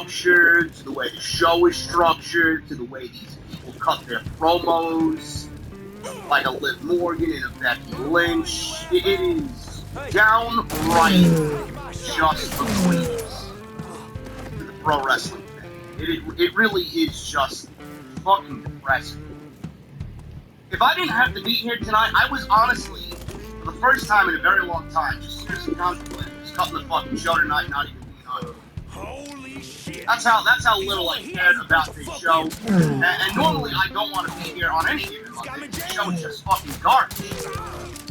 structured, to the way the show is structured, to the way these people cut their promos, like a Liv Morgan and a Becky Lynch. It is downright just the queens to the pro wrestling fan. It really is just fucking depressing. If I didn't have to be here tonight, I was honestly, for the first time in a very long time, just seriously contemplating just cutting the fucking show tonight, not even being on it. Holy shit! That's how little I cared about this show. And normally I don't want to be here on any given Monday. This show is just fucking garbage.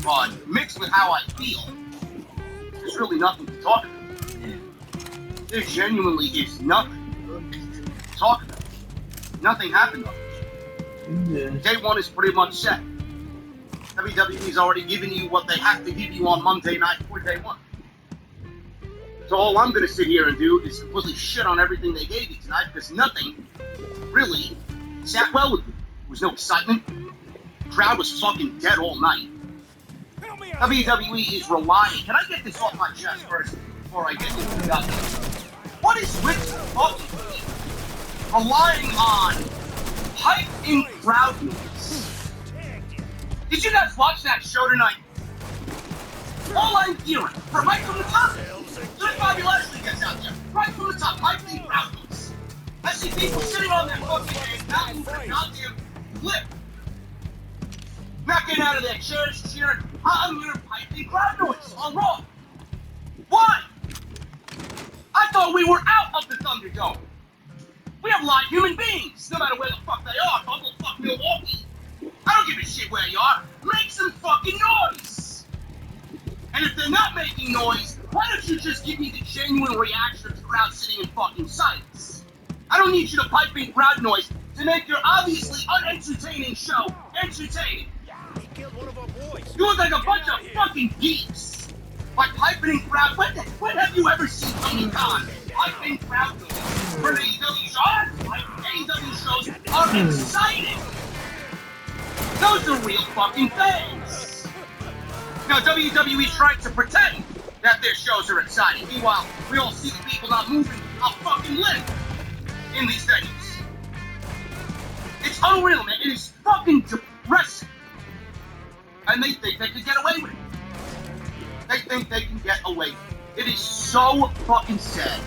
But mixed with how I feel, there's really nothing to talk about. There genuinely is nothing to talk about. Nothing happened on this show. Day one is pretty much set. WWE's already given you what they have to give you on Monday night for day one. So all I'm going to sit here and do is completely shit on everything they gave you tonight because nothing really sat well with me. There was no excitement. The crowd was fucking dead all night. WWE is relying. Can I get this off my chest first before I get into the gut? What is with fucking people relying on hype in crowd noise? Did you guys watch that show tonight? All I'm hearing, right from the top, just Bobby Lashley gets out there, right from the top, hype in crowd noise. I see people sitting on their fucking heads, not moving their goddamn lip. Not getting out of their chairs, cheering, I'm hearing hype in crowd noise on Raw. Why? I thought we were out of the Thunderdome. We have live human beings, no matter where the fuck they are. Bubble fuck Milwaukee. I don't give a shit where you are. Make some fucking noise. And if they're not making noise, why don't you just give me the genuine reaction of the crowd sitting in fucking silence? I don't need you to pipe in crowd noise to make your obviously unentertaining show entertaining. He killed one of our boys. You look like a bunch of fucking geeks. By piping in crowd, when have you ever seen Tony Khan pipe in crowd noise? For an AEW show, AEW shows are exciting. Those are real fucking things. Now WWE's trying to pretend that their shows are exciting. Meanwhile, we all see the people not moving a fucking limb in these venues. It's unreal, man. It is fucking depressing. And they think they can get away with it. They think they can get away with it. It is so fucking sad.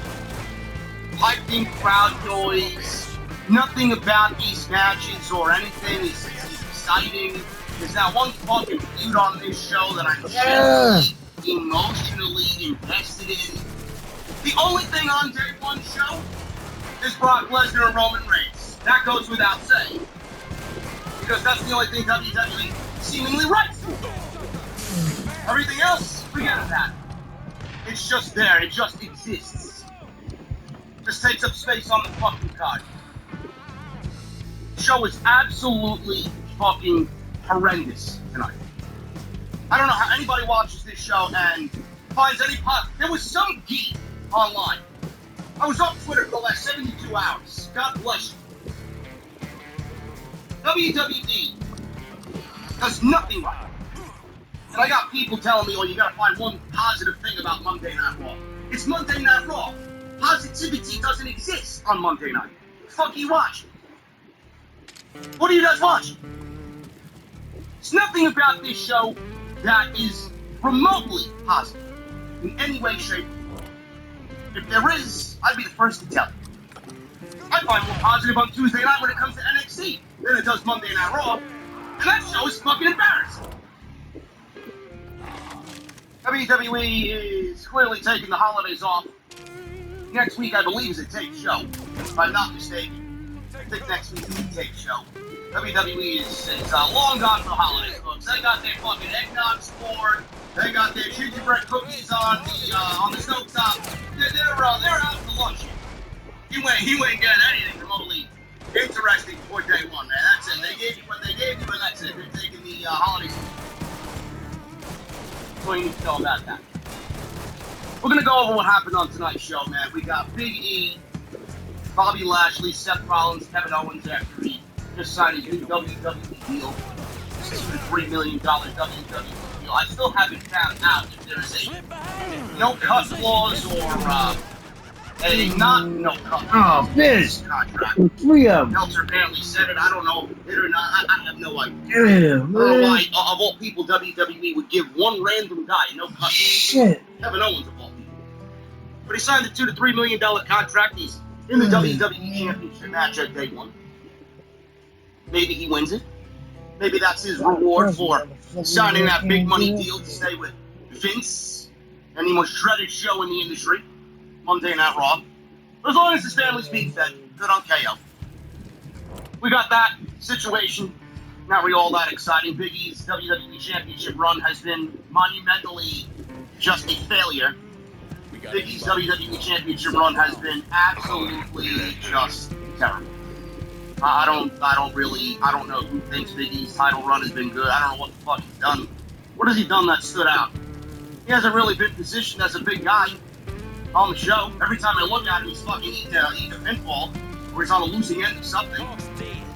Piping crowd noise. Nothing about these matches or anything is exciting. There's not one fucking feud on this show that I'm genuinely emotionally invested in. The only thing on day one show is Brock Lesnar and Roman Reigns. That goes without saying. Because that's the only thing WWE seemingly writes for. Everything else, forget about it. It's just there. It just exists. Just takes up space on the fucking card. The show is absolutely fucking horrendous tonight. I don't know how anybody watches this show and finds any there was some geek online. I was on Twitter for the last 72 hours. God bless you. WWE does nothing right. And I got people telling me, oh, you gotta find one positive thing about Monday Night Raw. It's Monday Night Raw. Positivity doesn't exist on Monday night. The fuck are you watching? What are you guys watching? There's nothing about this show that is remotely positive in any way, shape, or form. If there is, I'd be the first to tell you. I find more positive on Tuesday night when it comes to NXT than it does Monday Night Raw, and that show is fucking embarrassing. WWE is clearly taking the holidays off. Next week, I believe, is a tape show, if I'm not mistaken. I think next week is a tape show. WWE is long gone for the holidays, folks. They got their fucking eggnog scored. They got their gingerbread cookies on the stovetop. They're out for lunch. You ain't getting anything remotely interesting before day one, man. That's it. They gave you what they gave you, and that's it. They're taking the holidays. What do you need to know about that? We're going to go over what happened on tonight's show, man. We got Big E, Bobby Lashley, Seth Rollins, Kevin Owens after he just signed a new WWE deal. This is a $3 million WWE deal. I still haven't found out if there is a no-cut clause or No cut. Oh, Biz! Contract. 3 of them. Meltzer apparently said it. I don't know if it did or not. I have no idea. Damn, I don't know man. why, of all people, WWE would give one random guy no cut. Shit. Kevin Owens of all people. But he signed a $2 to $3 million contract. He's in the WWE Championship match at day one. Maybe he wins it. Maybe that's his reward for signing that big money deal to stay with Vince and the most dreaded show in the industry, Monday Night Raw. But as long as his family's being fed, good on KO. We got that situation. Not really all that exciting. Big E's WWE Championship run has been monumentally just a failure. Big E's WWE Championship run has been absolutely just terrible. I don't know who thinks Big E's title run has been good. I don't know what the fuck he's done. What has he done that stood out? He hasn't really been positioned as a big guy on the show. Every time I look at him, he's fucking eating a pinfall, or he's on a losing end of something.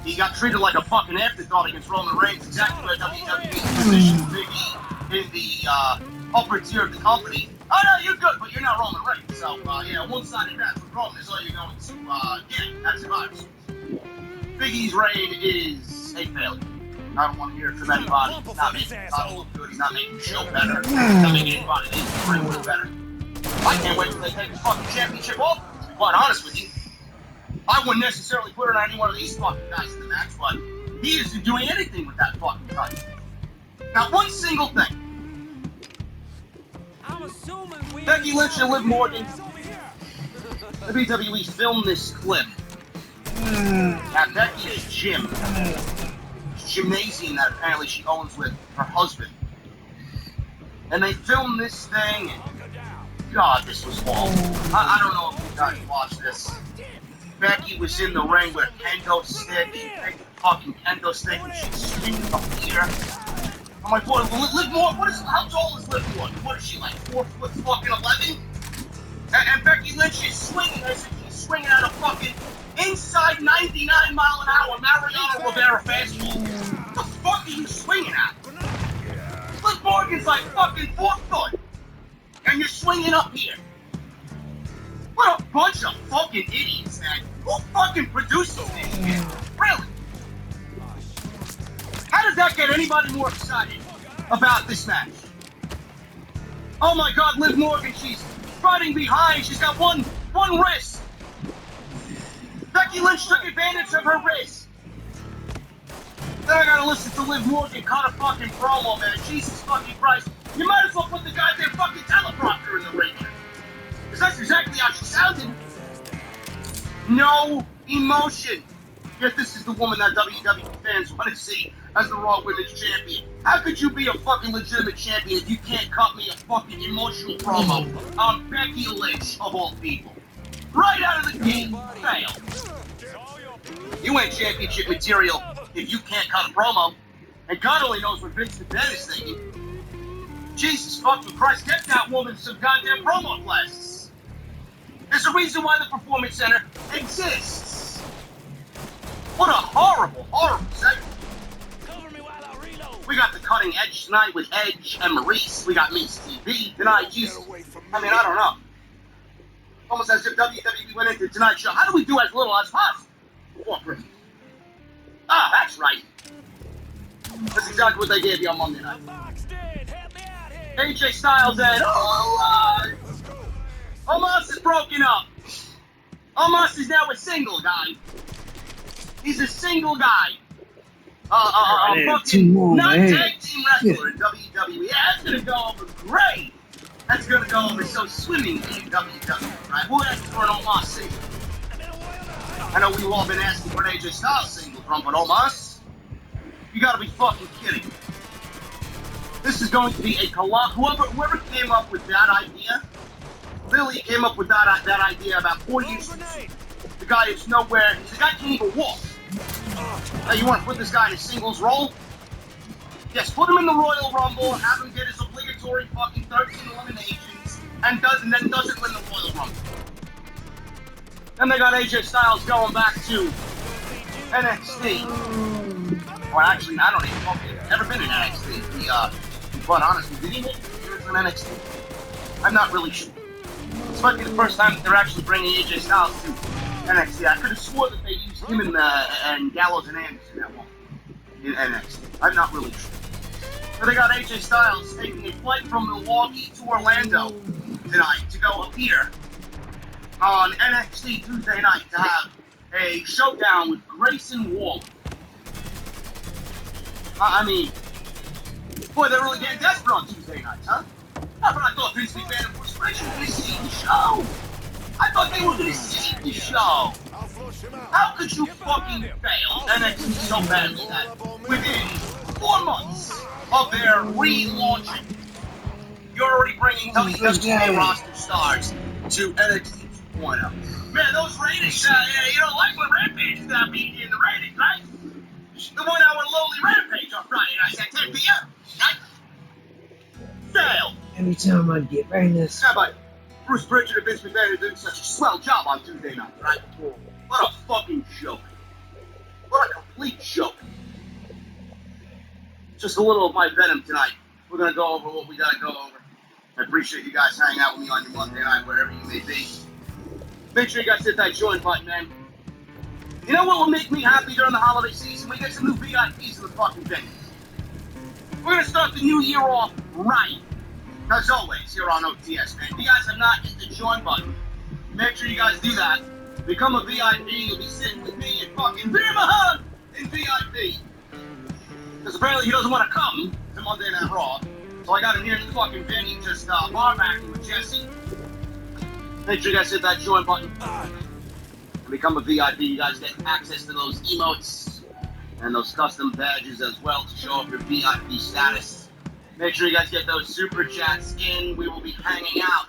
He got treated like a fucking afterthought against Roman Reigns, exactly where WWE positioned Big E in the upper tier of the company. Oh no, you're good, but you're not Roman Reigns. So, yeah, one-sided match with Roman is all you're going to get as Survivor Series. Big E's reign is a failure. I don't want to hear it from anybody. He's not making the title look good. He's not making the show better. He's not making anybody in the ring look better. I can't wait till they take the fucking championship off. To be quite honest with you, I wouldn't necessarily put it on any one of these fucking guys in the match, but he isn't doing anything with that fucking title. Not one single thing. Becky Lynch and Liv Morgan. The WWE filmed this clip at Becky's gym. Gymnasium that apparently she owns with her husband. And they filmed this thing, and God, this was awful. I don't know if you guys watched this. Becky was in the ring with a kendo stick. She picked the fucking kendo stick and she's swinging up here. I'm like, boy, Liv Morgan, how tall is Liv Morgan? What is she, like 4 foot fucking 11? And Becky Lynch is swinging as if she's swinging at a fucking inside 99 mile an hour Mariano Rivera fastball. What the fuck are you swinging at? Liv Morgan's like fucking 4 foot. And you're swinging up here. What a bunch of fucking idiots, man. Who fucking produces this shit? Really? How does that get anybody more excited about this match? Oh my God, Liv Morgan, she's fighting behind. She's got one wrist. Becky Lynch took advantage of her wrist. Then I gotta listen to Liv Morgan cut a fucking promo, man. Jesus fucking Christ. You might as well put the goddamn fucking teleprompter in the ring. Because that's exactly how she sounded. No emotion. Yet this is the woman that WWE fans want to see as the Raw Women's Champion. How could you be a fucking legitimate champion if you can't cut me a fucking emotional promo on Becky Lynch, of all people? Right out of the gate, fail. You ain't championship material if you can't cut a promo. And God only knows what Vince McMahon is thinking. Jesus fucking Christ, get that woman some goddamn promo classes. There's a reason why the Performance Center exists. What a horrible, horrible segment. We got the cutting edge tonight with Edge and Maurice. We got Minx TV tonight. Jesus. I mean, I don't know. Almost as if WWE went into tonight's show. How do we do as little as possible? That's right. That's exactly what they gave you on Monday night. AJ Styles and Omos is broken up. Omos is now a single guy. He's a single guy. Fucking not tag team wrestler in WWE. Yeah, that's gonna go over great. That's gonna go over so swimmingly in WWE, right? We'll ask for an Omos single. I know we've all been asking for an AJ Styles single from, but Omos, you gotta be fucking kidding. This is going to be a collab. Whoever came up with that idea, Lily came up with that idea about 4 years ago. The guy is nowhere. The guy can't even walk. Hey, you want to put this guy in a singles role? Yes, put him in the Royal Rumble and have him get his obligatory fucking 13 eliminations and then doesn't win the Royal Rumble. Then they got AJ Styles going back to NXT. Well, actually, I don't even know if he's ever been in NXT. But honestly, did he make an appearance in NXT? I'm not really sure. might be the first time that they're actually bringing AJ Styles to NXT. I could have swore that they used him and Gallows and Anderson at one in NXT. I'm not really sure. But they got AJ Styles taking a flight from Milwaukee to Orlando tonight to go appear on NXT Tuesday night to have a showdown with Grayson Waller. I mean, boy, they're really getting desperate on Tuesday nights, huh? But I thought Vince McMahon and Bruce Prichard were going to see the show. I thought they were going to see the show. How could you fucking fail NXT so badly that within 4 months of their relaunching, you're already bringing WWE roster stars to NXT 2.0? Man, those ratings, you don't like when Rampage is not beating you in the ratings, right? The 1 hour lowly Rampage on Friday nights at 10 p.m. Right? Fail. Every time I get famous. How about Bruce Prichard and Vince McMahon are doing such a swell job on Tuesday night, right? What a fucking joke. What a complete joke. Just a little of my venom tonight. We're going to go over what we got to go over. I appreciate you guys hanging out with me on your Monday night, wherever you may be. Make sure you guys hit that join button, man. You know what will make me happy during the holiday season? We get some new VIPs in the fucking venue. We're going to start the new year off right. As always, here on OTS, man. If you guys have not hit the join button, make sure you guys do that. Become a VIP. You'll be sitting with me and fucking Beer Mahon in VIP. Because apparently he doesn't want to come to Monday Night Raw. So I got him here in the fucking venue just bar backing with Jesse. Make sure you guys hit that join button. And become a VIP. You guys get access to those emotes and those custom badges as well to show up your VIP status. Make sure you guys get those super chats in. We will be hanging out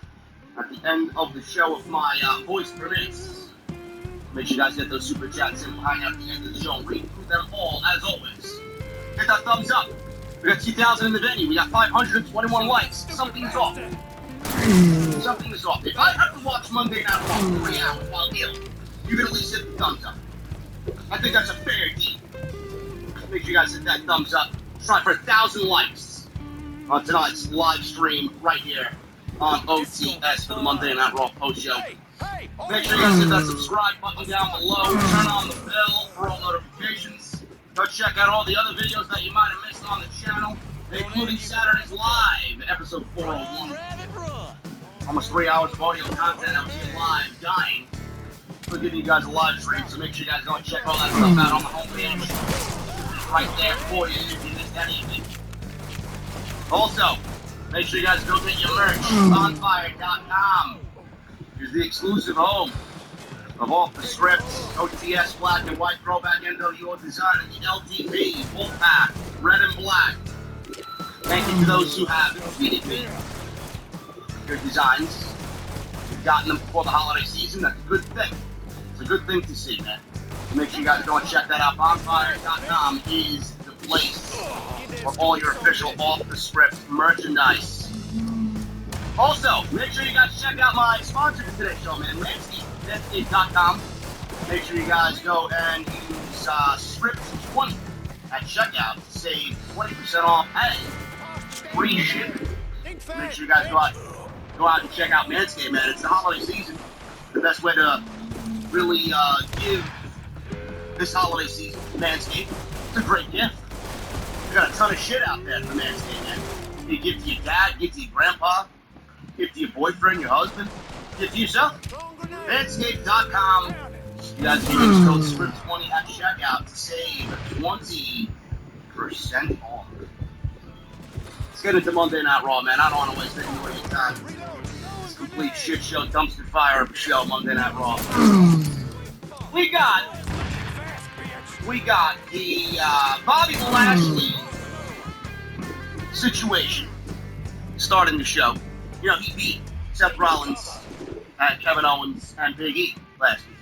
at the end of the show if my voice permits. Make sure you guys get those super chats in. We'll hang out at the end of the show and read through them all, as always. Hit that thumbs up. We got 2,000 in the venue. We got 521 likes. Something's off. Something is off. If I have to watch Monday Night Raw for 3 hours while ill, you can at least hit the thumbs up. I think that's a fair deal. Make sure you guys hit that thumbs up. Try for 1,000 likes on tonight's live stream right here on OTS for the Monday Night Raw post show. Make sure you guys hit that subscribe button down below. Turn on the bell for all notifications. Go check out all the other videos that you might have missed on the channel, including Saturday's Live, episode 401. Almost 3 hours of audio content out here live, dying. We're giving you guys a live stream, so make sure you guys go and check all that stuff out on the homepage. It's right there for you if you missed anything. Also, make sure you guys go get your merch. Bonfire.com is the exclusive home of Off the Scripts, OTS Black and White Throwback NWO Design, and the LTV Wolfpack Red and Black. Thank you to those who have tweeted me your designs. You've gotten them before the holiday season. That's a good thing. It's a good thing to see, man. So make sure you guys go and check that out. Bonfire.com is the place for all your official Off the Script merchandise. Also, make sure you guys check out my sponsor for today's show, man, Manscaped.com. Make sure you guys go and use Script20 at checkout to save 20% off and free shipping. Make sure you guys go out and check out Manscaped, man. It's the holiday season. The best way to really give this holiday season Manscaped. It's a great gift. We got a ton of shit out there for Manscaped, man. You give to your dad, give to your grandpa, give to your boyfriend, your husband, give to yourself. Manscaped.com. You guys can use code SCRIPT20 at checkout to save 20% off. Let's get into Monday Night Raw, man. I don't want to waste any more of your time. It's a complete shit show, dumpster fire of a show, Monday Night Raw. We got the Bobby Lashley situation starting the show. You know, he beat Seth Rollins and Kevin Owens and Big E last week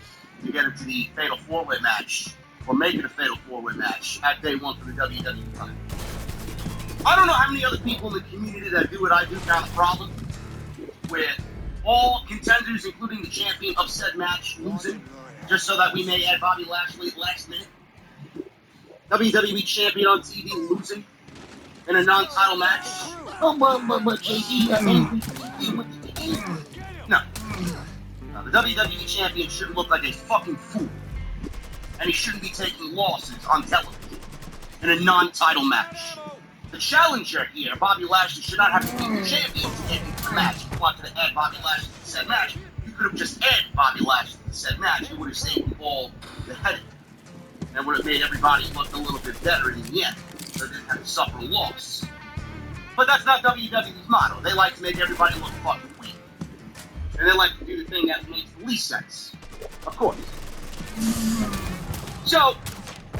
to get into the Fatal 4-Way match, or make it a Fatal 4-Way match at Day 1 for the WWE title. I don't know how many other people in the community that do what I do found the problem with all contenders, including the champion of said match, losing, just so that we may add Bobby Lashley last minute. WWE champion on TV losing in a non-title match. Oh, but JD, no. The WWE champion shouldn't look like a fucking fool. And he shouldn't be taking losses on television in a non-title match. The challenger here, Bobby Lashley, should not have to be the champion to get into the match. If you wanted to add Bobby Lashley to said match, you could have just added Bobby Lashley to said match. It would have saved you all the headache. And would have made everybody look a little bit better in the end. So they didn't have to suffer a loss. But that's not WWE's motto. They like to make everybody look fucking weak. And they like to do the thing that makes the least sense. Of course. So,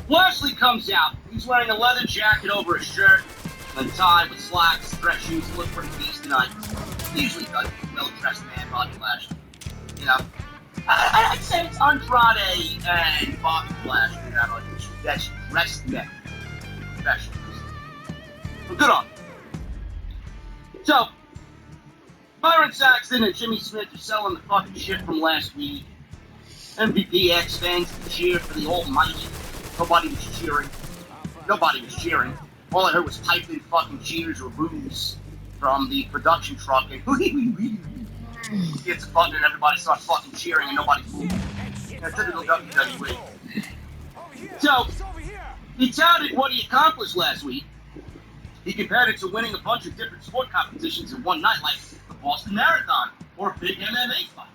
Lashley comes out. He's wearing a leather jacket over his shirt, and tie with slacks, dress shoes. He looks pretty decent tonight. He usually does. Well-dressed man, Bobby Lashley. You know? I'd say it's Andrade and Bobby Lashley that's dressed men. Professionals. But good on them. So, Byron Saxton and Jimmy Smith are selling the fucking shit from last week. MVP X fans cheer for the almighty. Nobody was cheering. Nobody was cheering. All I heard was piping fucking cheers or boos from the production truck. And gets a button and everybody starts fucking cheering and nobody's moving. That's typical WWE. So, he touted what he accomplished last week. He compared it to winning a bunch of different sport competitions in one night, like the Boston Marathon or a big MMA fight.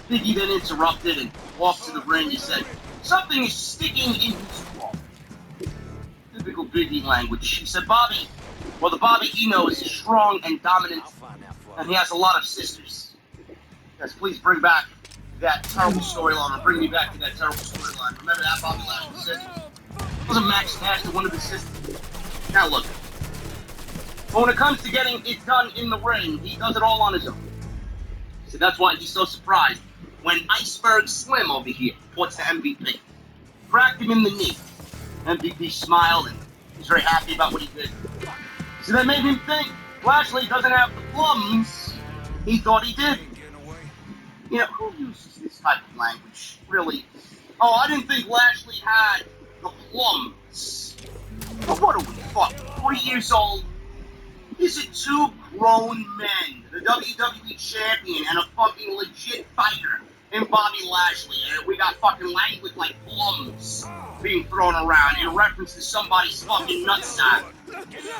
Biggie then interrupted and walked to the ring. He said, "Something is sticking in his craw." Typical Biggie language. He said, the Bobby he knows is strong and dominant, and he has a lot of sisters. Guys, please bring back that terrible storyline, or bring me back to that terrible storyline. Remember that Bobby Lashley said? Wasn't Max Cash one of his sisters? Now look, but when it comes to getting it done in the ring, he does it all on his own. So that's why he's so surprised when Iceberg Slim over here puts the MVP. Cracked him in the knee. MVP smiled and he's very happy about what he did. So that made him think Lashley doesn't have the plums he thought he did. You know, who uses this type of language? Really? Oh, I didn't think Lashley had the plums. But what are we, fuck, 40 years old? These are two grown men, the WWE champion and a fucking legit fighter in Bobby Lashley. And we got fucking language like plums being thrown around in reference to somebody's fucking nutsack.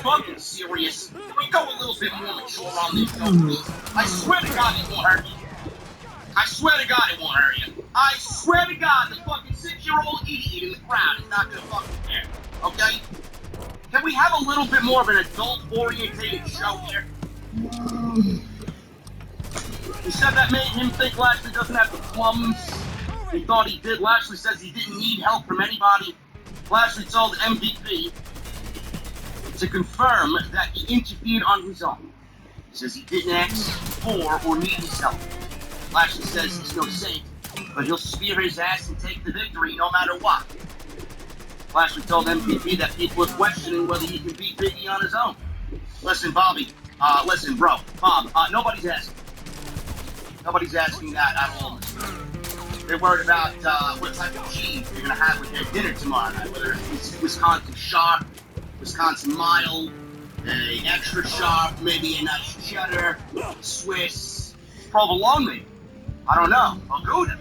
Fucking serious. Can we go a little bit more mature on this show, please? I swear to God it won't hurt you. I swear to God it won't hurt you. I swear to God the fucking 6-year-old idiot in the crowd is not gonna fucking care. Okay? Can we have a little bit more of an adult-orientated show here? He said that made him think Lashley doesn't have the plums. He thought he did. Lashley says he didn't need help from anybody. Lashley told MVP to confirm that he interfered on his own. He says he didn't ask for or need his help. Lashley says he's no saint, but he'll spear his ass and take the victory no matter what. Lashley told MVP that people are questioning whether he can beat Biggie on his own. Listen, Bobby. Listen, bro. Bob, nobody's asking. Nobody's asking that at all. They're worried about what type of cheese they're going to have with their dinner tomorrow night. Whether it's Wisconsin sharp, Wisconsin mild, a extra sharp, maybe a nice cheddar, Swiss, provolone maybe. I don't know. A Gouda.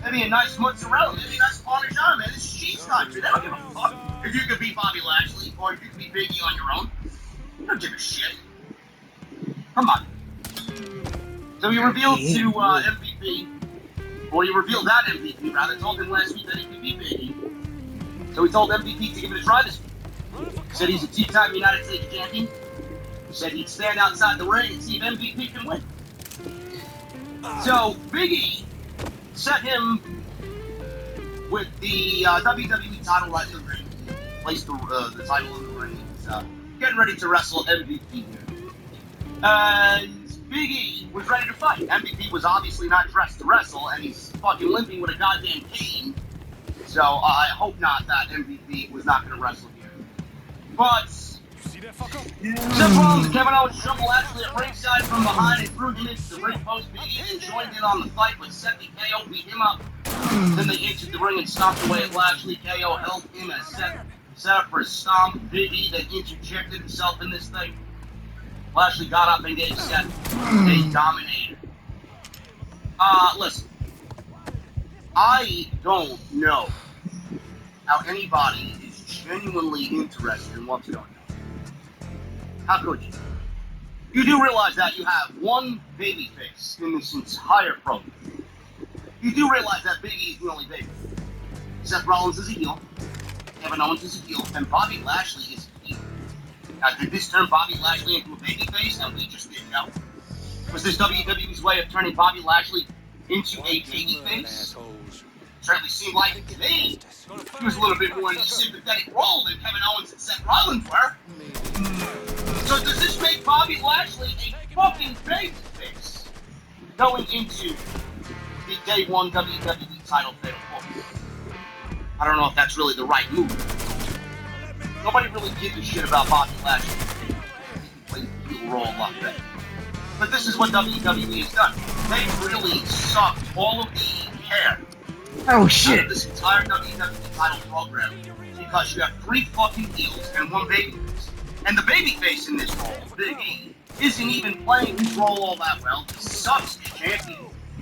Maybe a nice mozzarella, maybe a nice Parmesan, man. This is cheese country. They don't give a fuck if you could beat Bobby Lashley or if you could beat Biggie on your own. They don't give a shit. Come on. So he revealed to MVP, or he revealed that MVP, rather, told him last week that he could beat Biggie. So he told MVP to give it a try this week. He said he's a two-time United States champion. He said he'd stand outside the ring and see if MVP can win. So Biggie set him with the WWE title right in the ring. Placed the title in the ring. He's getting ready to wrestle MVP here. And Biggie was ready to fight. MVP was obviously not dressed to wrestle, and he's fucking limping with a goddamn cane. So I hope not that MVP was not going to wrestle here. But some problems, Kevin Owens jumbled Lashley at ringside from behind and threw him into the ring post. Biggie then joined in on the fight, but Seth and KO beat him up. Then they entered the ring and stomped away at Lashley. KO held him as Seth set up for a stomp. Biggie then interjected himself in this thing. Lashley got up and gave Seth a dominator. Listen. I don't know how anybody is genuinely interested in what's going on. How could you? You do realize that you have one babyface in this entire program. You do realize that Big E is the only baby. Seth Rollins is a heel, Kevin Owens is a heel, and Bobby Lashley is a heel. Now, did this turn Bobby Lashley into a babyface? And we just didn't know. Was this WWE's way of turning Bobby Lashley into a babyface? Certainly seemed like it to me. He was a little bit more in a sympathetic role than Kevin Owens and Seth Rollins were. So does this make Bobby Lashley a fucking babyface going into the Day 1 WWE title fatal four? I don't know if that's really the right move. Nobody really gives a shit about Bobby Lashley. He plays the heel role a lot better. But this is what WWE has done. They really sucked all of the hair Oh out shit! of this entire WWE title program because you have 3 fucking heels and 1 babyface. And the babyface in this role, Big E, isn't even playing his role all that well. He sucks as champion.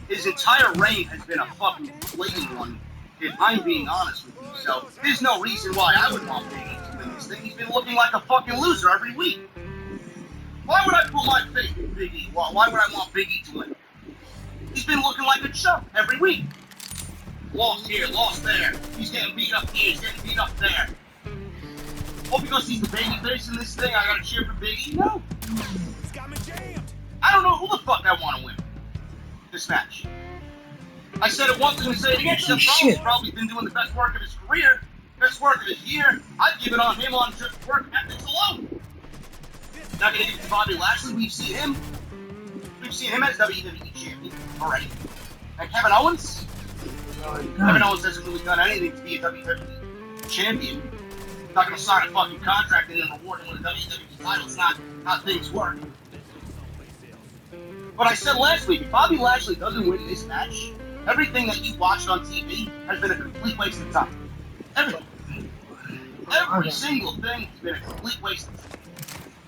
His entire reign has been a fucking blatant one, if I'm being honest with you. So there's no reason why I would want Big E to win this thing. He's been looking like a fucking loser every week. Why would I put my faith in Big E? Why would I want Big E to win? He's been looking like a chump every week. Lost here, lost there. He's getting beat up here, he's getting beat up there. Oh, because he's the babyface in this thing, I gotta cheer for Big E? No. It's got me jammed. I don't know who the fuck I want to win this match. I said it once, I'm gonna say it again. Seth Rollins probably been doing the best work of his career, best work of his year. I'd give it on him on just work ethics alone. Not gonna give it to Bobby Lashley. We've seen him as WWE champion already. And Kevin Owens? Kevin Owens hasn't really done anything to be a WWE champion. Not gonna sign a fucking contract and then reward him with a WWE title. It's not how things work. But I said last week, if Bobby Lashley doesn't win this match, everything that you watched on TV has been a complete waste of time. Everything. Every single thing has been a complete waste of time.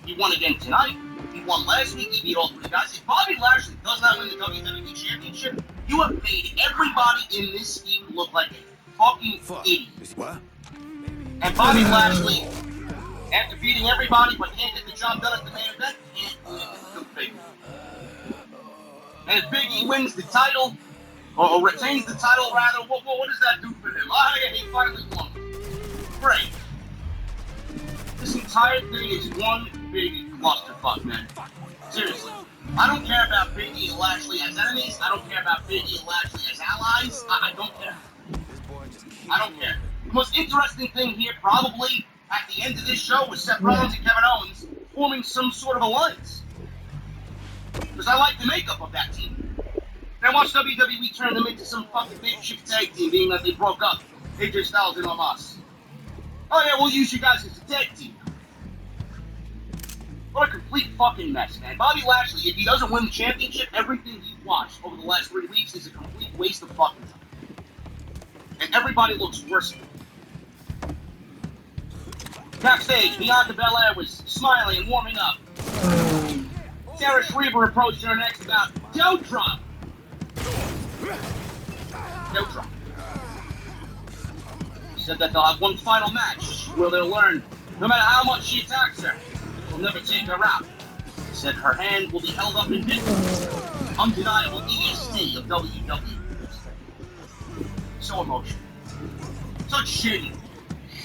He won again tonight. He won last week. He beat all 3 guys. If Bobby Lashley does not win the WWE Championship, you have made everybody in this scheme look like a fucking idiot. What? And Bobby Lashley, after beating everybody but can't get the job done at the main event, can't win the Big E. And if Big E wins the title, or retains the title rather, what does that do for him? Oh, yeah, he finally won. Great. This entire thing is one big clusterfuck, man. Seriously. I don't care about Big E and Lashley as enemies. I don't care about Big E and Lashley as allies. I don't care. I don't care. The most interesting thing here, probably, at the end of this show, was Seth Rollins and Kevin Owens forming some sort of alliance. Because I like the makeup of that team. And I watched WWE turn them into some fucking makeshift tag team, being that they broke up. AJ Styles and Omos. Oh yeah, we'll use you guys as a tag team. What a complete fucking mess, man. Bobby Lashley, if he doesn't win the championship, everything you've watched over the last 3 weeks is a complete waste of fucking time. And everybody looks worse. Backstage, Bianca Belair was smiling and warming up. Sarah Schreiber approached her next about Dough Drop. Dough Drop. She said that they'll have one final match where they'll learn no matter how much she attacks her, she'll never take her out. She said her hand will be held up in victory. Undeniable EST of WWE. So emotional. Such shitty.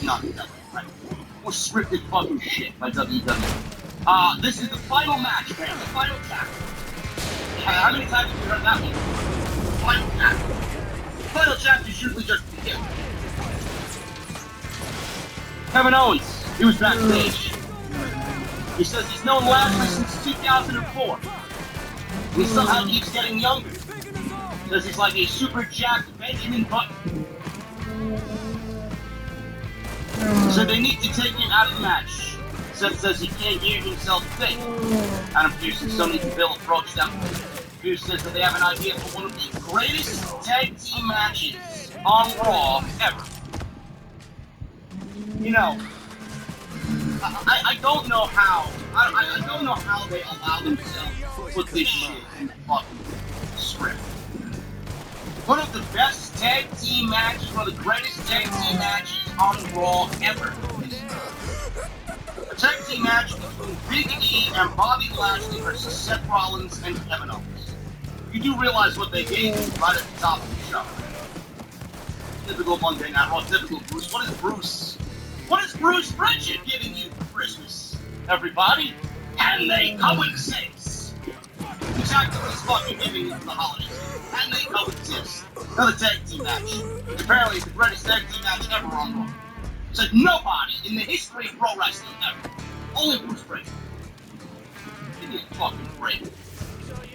Not WWE, right? More scripted fucking shit by WWE. This is the final match, man. The final chapter. How many times have you heard that one? Final chapter. The final chapter is usually just the beginning. Kevin Owens, he was backstage. He says he's known Lashley since 2004. And he somehow keeps getting younger. He says he's like a super jacked Benjamin Button. So they need to take him out of the match. Seth says he can't hear himself think. Adam Pearce and Sonya Deville approach them. Pearce says that they have an idea for one of the greatest tag team matches on Raw ever. You know, I don't know how. I don't know how they allow themselves to put this shit in the fucking script. One of the best tag team matches, one of the greatest tag team matches on Raw ever. A tag team match between Big E and Bobby Lashley versus Seth Rollins and Kevin Owens. You do realize what they gave you right at the top of the show. Typical Monday Night Raw, typical Bruce. What is Bruce Pritchard giving you for Christmas, everybody? And they coexist. Exactly what he's fucking giving you for the holidays. And they coexist. Another tag team match. Apparently, it's the greatest tag team match ever on Raw. Said nobody in the history of pro wrestling ever. Only Bruce Pritchard. Give me a fucking break.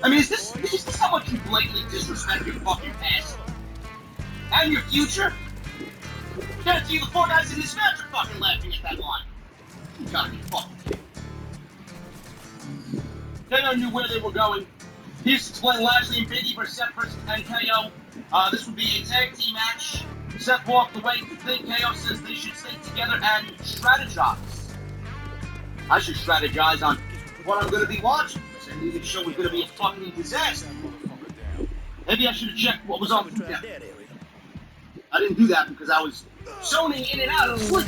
I mean, is this how much you blatantly disrespect your fucking past? And your future? I guarantee you the four guys in this match are fucking laughing at that line. You gotta be fucking kidding. They never knew where they were going. Here's to explain Lashley and Big E versus Seth versus KO. This would be a tag team match. Seth walked away to think KO says they should stay together and strategize. I should strategize on what I'm going to be watching. I knew the show was going to be a fucking disaster. Maybe I should have checked what was on the yeah. I didn't do that because I was zoning in and out of sleep.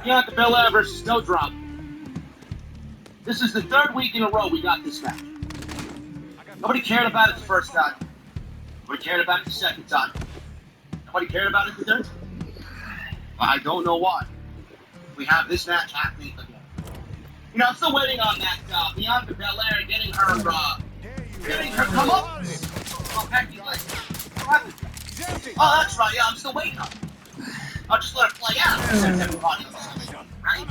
Bianca Belair versus Doudrop. This is the third week in a row we got this match. Nobody cared about it the first time. Nobody cared about it the second time. Nobody cared about it the third time. I don't know why. We have this match happening again. You know, I'm still waiting on that Bianca Belair getting her come up. Oh, Becky, like, what happened? Oh, that's right. Yeah, I'm still waiting on it. I'll just let it play out. Since everybody else, right?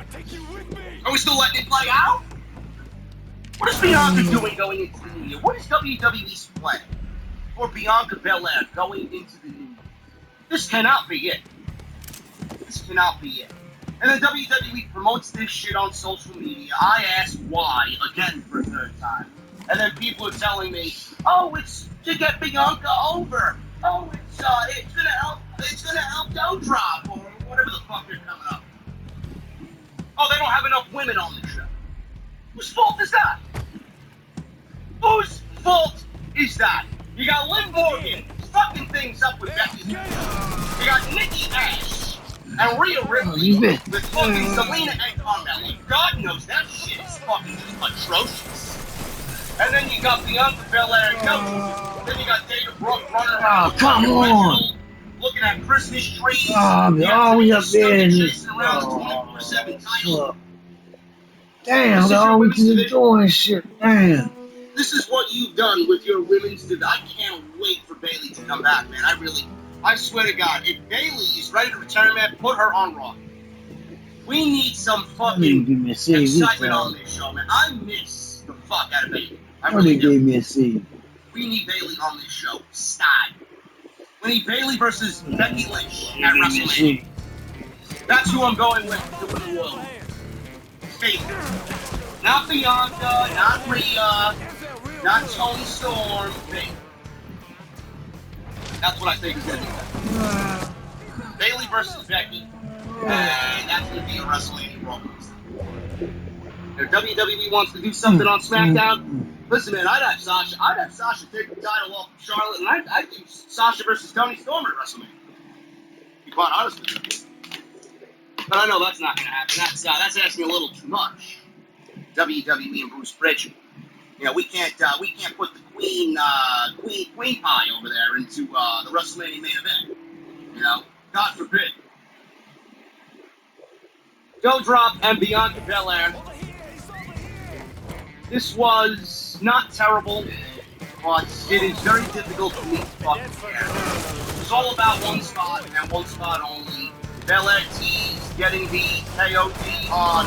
Are we still letting it play out? What is Bianca doing going into the new year? What is WWE's plan for Bianca Belair going into the new year? This cannot be it. This cannot be it. And then WWE promotes this shit on social media. I ask why, again for a third time. And then people are telling me, oh, it's to get Bianca over. Oh, it's gonna help Doudrop, or whatever the fuck they're coming up. Oh, they don't have enough women on the show. Whose fault is that? Whose fault is that? You got Liv Morgan fucking things up with Becky. You got Nikki Ash and Rhea Ripley with fucking Selena and Carmella. God knows that shit is fucking just atrocious. And then you got Bianca Belair and Doudrop. Then you got Dana Brooke running around. Oh, come on. Looking at Christmas trees. Oh, we up there in this. Chasing around the 24/7 title. Damn, all we just doing shit. Damn. This is what you've done with your women's division. I can't wait for Bayley to come back, man. I swear to God, if Bayley is ready to return, man, put her on Raw. We need some fucking excitement on this show, man. I miss the fuck out of Bayley. I really do. Gave me a C. We need Bayley on this show. Stop. We need Bayley versus Becky Lynch at WrestleMania. That's who I'm going with to win the world. Bayley. Not Bianca, not Rhea, not Toni Storm, Bayley. That's what I think is going to be. Bayley versus Becky. And that's going to be a WrestleMania Raw. If WWE wants to do something on SmackDown, listen, man, I'd have Sasha take the title off of Charlotte, and I'd do Sasha versus Toni Storm at WrestleMania. To be quite honest with you. But I know that's not going to happen. That's asking a little too much. WWE and Bruce Pritchard. You know, we can't put the queen pie over there into the WrestleMania main event. You know, God forbid. Doudrop and Bianca Belair. This was not terrible, but it is very difficult for me to fucking care. It was all about one spot and one spot only. Belair teased getting the KOD on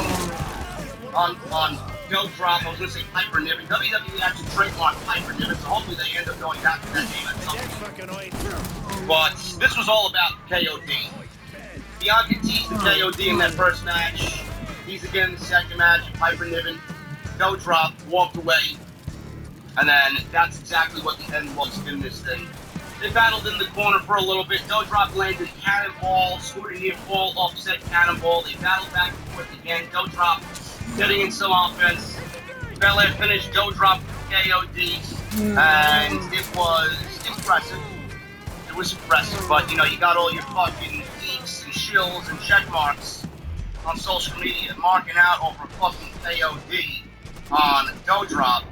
Doudrop. I was going to say Piper Niven. WWE actually trademarked Piper Niven, so hopefully they end up going back to that name at some point. But this was all about KOD. Bianca teased the KOD in that first match. Teased again in the second match, and Piper Niven. Doudrop walked away. And then that's exactly what the end was in this thing. They battled in the corner for a little bit. Doudrop landed cannonball, scored a near fall, offset cannonball. They battled back and forth again. Doudrop getting in some offense. Belair finished Doudrop KOD, and it was impressive. It was impressive, but you know, you got all your fucking geeks and shills and check marks on social media marking out over fucking KOD on Doudrop.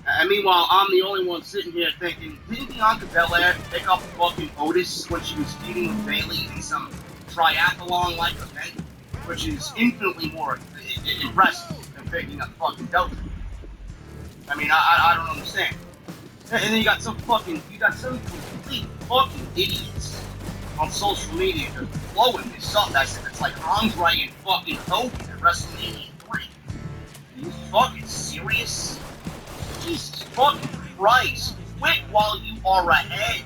And meanwhile, I'm the only one sitting here thinking, didn't Bianca Belair pick up fucking Otis when she was feuding with Bayley in some triathlon-like event, which is infinitely more impressive than picking up fucking Doudrop? I mean, I don't understand. And then you got some complete fucking idiots on social media just blowing this up as if it's like Andre and fucking Hogan at WrestleMania 3. Are you fucking serious? Jesus fucking Christ. Quit while you are ahead.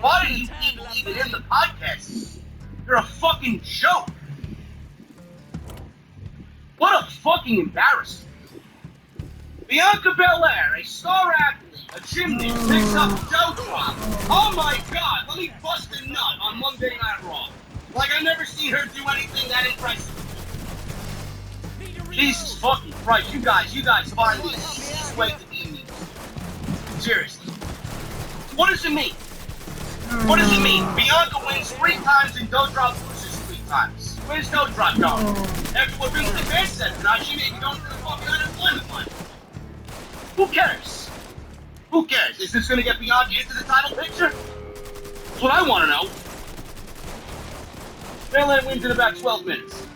Why do you even in the podcast? You're a fucking joke. What a fucking embarrassment. Bianca Belair, a star athlete, a gymnast, picks up Doudrop. Oh my god, let me bust a nut on Monday Night Raw. Like I've never seen her do anything that impressive. Jesus fucking Christ, you guys find the easiest way to be me. Seriously. What does it mean? What does it mean? Bianca wins 3 times and Doudrop loses 3 times. Where's Doudrop going? After what Vince McMahon said tonight, she may be going to the fucking unemployment line. Who cares? Who cares? Is this going to get Bianca into the title picture? That's what I want to know. Belair wins in about 12 minutes.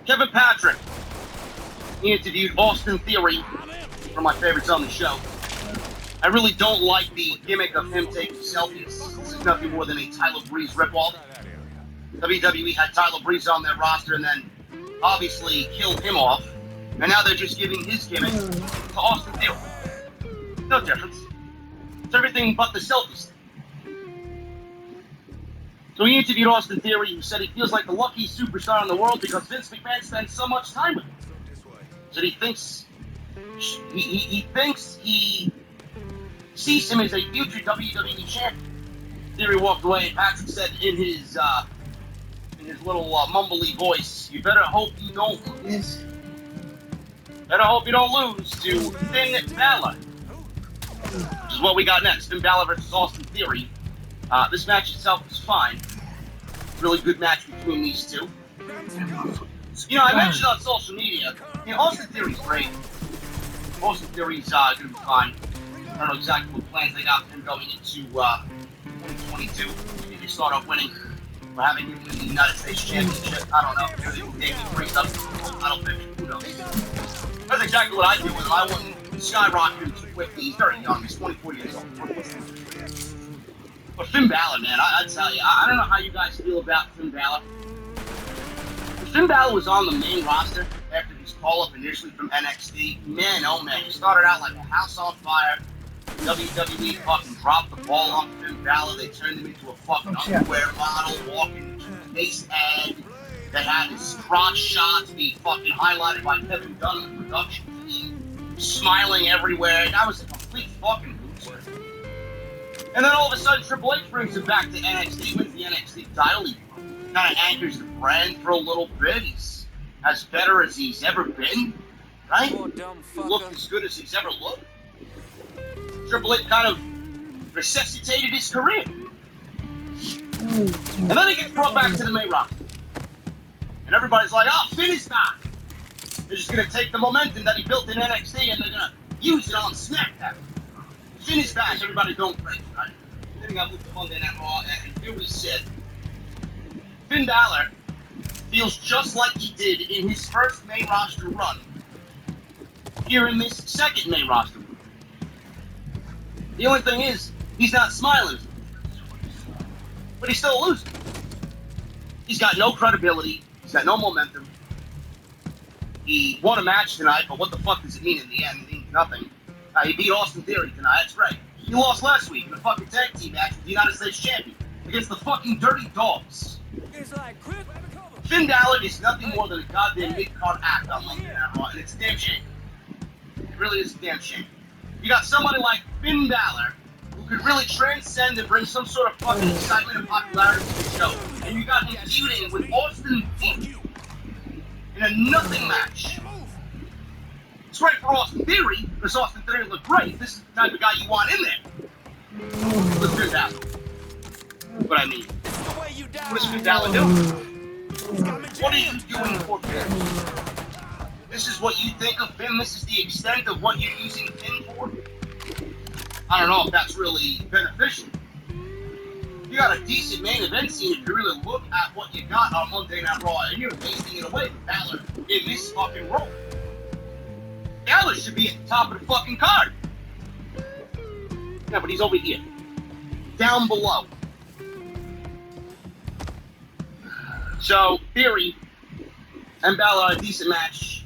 Kevin Patrick. He interviewed Austin Theory, one of my favorites on the show. I really don't like the gimmick of him taking selfies. This is nothing more than a Tyler Breeze ripoff. WWE had Tyler Breeze on their roster and then obviously killed him off. And now they're just giving his gimmick to Austin Theory. No difference. It's everything but the selfies. So he interviewed Austin Theory, who said he feels like the luckiest superstar in the world because Vince McMahon spends so much time with him. So he thinks he sees him as a future WWE champion. Theory walked away, and Patrick said in his little mumbly voice, "You better hope you don't lose. Better hope you don't lose to Finn Balor." Which is what we got next. Finn Balor versus Austin Theory. This match itself was fine. Really good match between these two. You know, I mentioned on social media, Austin Theory's great. Austin Theory's going to be fine. I don't know exactly what plans they got for him going into 2022. Maybe they start off winning. Or having him win the United States Championship. I don't know. Maybe he brings up the title picture. Who knows? That's exactly what I do with him. I wouldn't skyrocket him too quickly. He's very young. He's 24 years old. But Finn Balor, man, I tell you, I don't know how you guys feel about Finn Balor. Finn Balor was on the main roster after his call-up initially from NXT. Man, oh man, he started out like a house on fire. WWE fucking dropped the ball on Finn Balor. They turned him into a fucking underwear model, walking face ad that had his crotch shots be fucking highlighted by Kevin Dunn and the production team, smiling everywhere. That was a complete fucking loser. And then all of a sudden, Triple H brings him back to NXT, wins the NXT title. He kind of anchors the brand for a little bit. He's as better as he's ever been, right? He looked as good as he's ever looked. Triple H kind of resuscitated his career. And then he gets brought back to the main roster. And everybody's like, oh, Finn is back. They're just going to take the momentum that he built in NXT and they're going to use it on SmackDown. Finn is back, everybody don't break, right? Then we got Luke Monday Night Raw, and here we said, Finn Balor feels just like he did in his first main roster run here in this second main roster run. The only thing is, he's not smiling. But he's still losing. He's got no credibility. He's got no momentum. He won a match tonight, but what the fuck does it mean in the end? It means nothing. He beat Austin Theory tonight, that's right. He lost last week in a fucking tag team match with the United States Champion against the fucking Dirty Dogs. Finn Balor is nothing more than a goddamn mid-card act on Monday Night Raw, and it's a damn shame. It really is a damn shame. You got somebody like Finn Balor who could really transcend and bring some sort of fucking excitement and popularity to the show, and you got him feuding with Austin Theory in a nothing match. It's great for Austin Theory, because Austin Theory looked great. This is the type of guy you want in there. Let's do that. But I mean, what is Finn Balor doing? What are you doing for Finn? This is what you think of Finn? This is the extent of what you're using Finn for? I don't know if that's really beneficial. You got a decent main event scene if you really look at what you got on Monday Night Raw, and you're wasting it away with Balor in this fucking role. Balor should be at the top of the fucking card. Yeah, but he's over here. Down below. So, Theory and Balor had a decent match.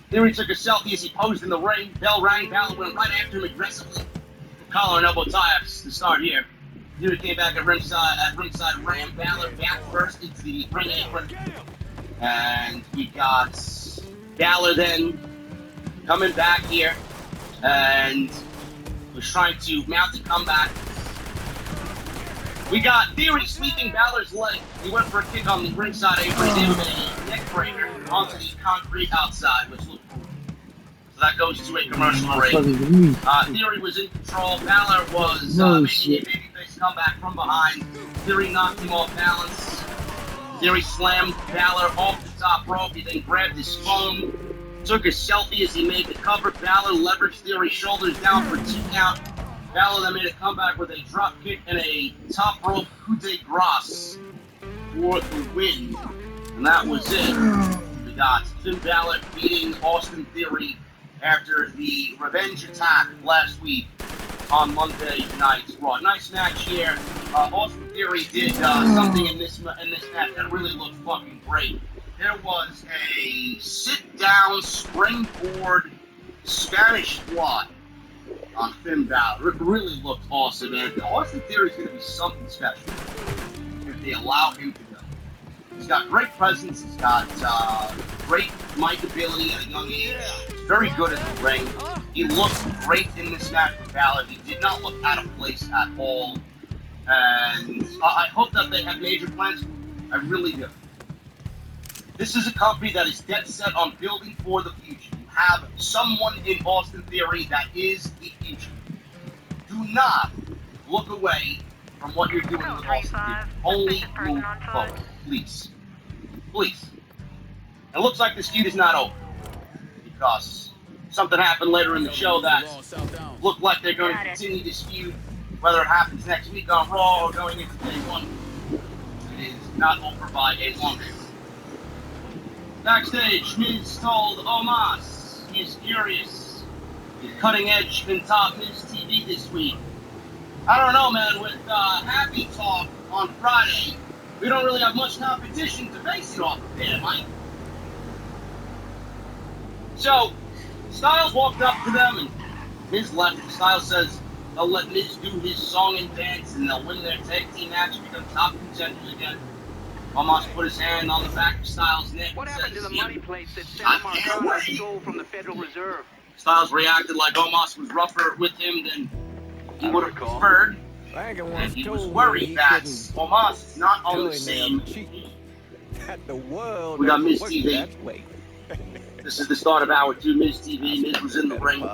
Theory took a selfie as he posed in the ring. Bell rang. Balor went right after him aggressively. Collar and elbow tie-ups to start here. Theory came back at ringside, ran Balor back first into the ring apron. And we got Balor then coming back here and was trying to mount a comeback. We got Theory sweeping Balor's leg. He went for a kick on the ringside apron, gave him a neck breaker onto the concrete outside, which looked cool. So that goes to a commercial break. Theory was in control. Balor was making a babyface comeback from behind. Theory knocked him off balance. Theory slammed Balor off the top rope. He then grabbed his phone, took a selfie as he made the cover. Balor leveraged Theory's shoulders down for 2 count. Balor then made a comeback with a drop kick and a top rope coup de grace for the win. And that was it. We got Finn Balor beating Austin Theory after the revenge attack last week on Monday Night Raw. Nice match here. Austin Theory did something in this match that really looked fucking great. There was a sit-down springboard Spanish fly on Finn Balor. It really looked awesome, man. Austin Theory is going to be something special if they allow him to go. He's got great presence. He's got great mic ability at a young age. He's very good at the ring. He looked great in this match with Balor. He did not look out of place at all. And I hope that they have major plans for him. I really do. This is a company that is dead set on building for the future. You have someone in Austin Theory that is the future. Do not look away from what you're doing with Austin Theory. Only move forward. Please. Please. It looks like this feud is not over. Because something happened later in the show that looked like they're going to continue this feud. Whether it happens next week on Raw or going into day one. It is not over by a long shot. Backstage, Miz told Omos he's furious. He's cutting edge and top Miz TV this week. I don't know, man. With Happy Talk on Friday, we don't really have much competition to base it off of there, Mike. So, Styles walked up to them and Miz left. Styles says they'll let Miz do his song and dance and they'll win their tag team match and become top contenders again. Omos put his hand on the back of Styles' neck. What happened to the money plates that Senator Marcano stole from the Federal Reserve? Styles reacted like Omos was rougher with him than he would have preferred. And he was worried that Omos is not on the same team. We got Miz TV. This is the start of Hour 2, Miz TV. Miz was in the ring.